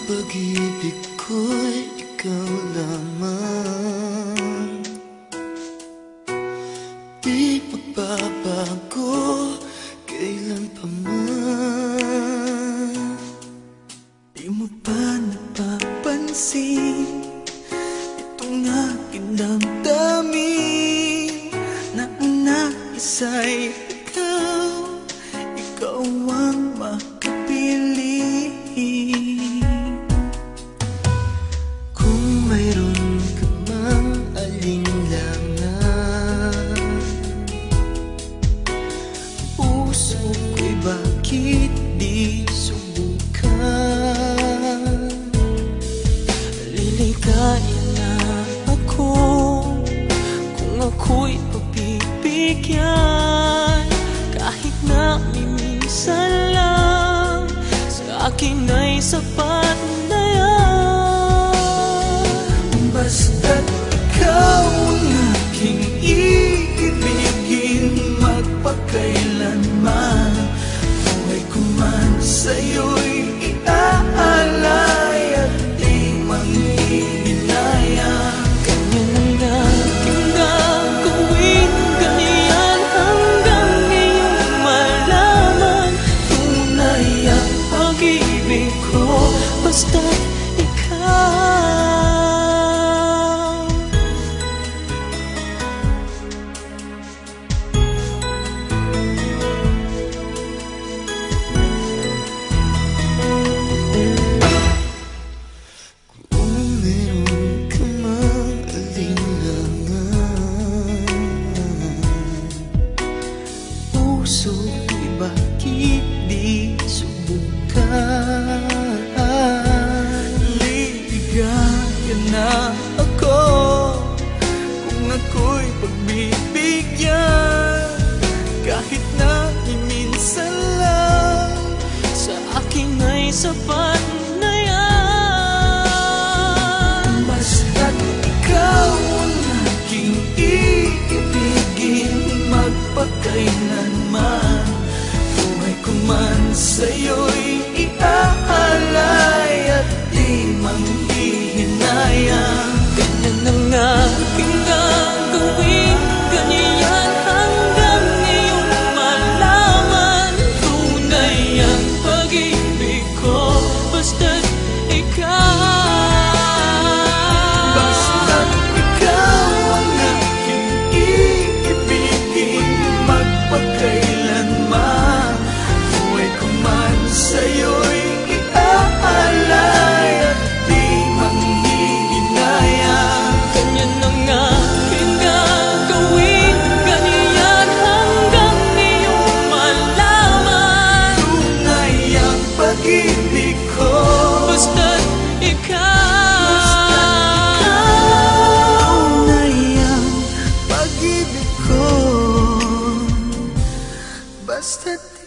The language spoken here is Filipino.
pag-ibig ko'y ikaw lamang. Di magbabago kailan pa man. Di mo ba napapansin itong aking damdamin na ang nais-ay ikaw, ikaw ang makapili. Kung mayroon ka mang alinlangan, puso ko'y bakit di subukan? Liligaya na ako kung ako'y pagbibigyan, kahit na minsan lang sa akin ay sapat na yan. Basta't ikaw ang aking iibigin, magpakailanman. Buhay ko man sa'yo'y iaalay at di manghihinayang. Ganyan ang aking gagawin, ganyan hanggang ngayong malaman tunay ang pag-ibig ko, basta't ikaw. Puso ko'y bakit di subukan? Liligaya na ako kung ako'y pagbibigyan, kahit na minsan lang sa akin ay sapat na yan. Basta't ikaw ang aking iibigin, magpakailanman. Buhay ko man sa'yo'y iaalay at di manghihinayang. Ganyan ang aking gagawin, ganyan hanggang ngayong malaman tunay ang pag-ibig ko, basta't ikaw. Basta't ikaw ang aking iibigin, magpakailanman. Buhay ko man sa'yo'y iaalay at di manghihinayang. Ganyan ang aking gagawin, ganyan hanggang ngayong malaman tunay ang pag-ibig ko, basta't ikaw. Tunay ang pag-ibig ko, basta't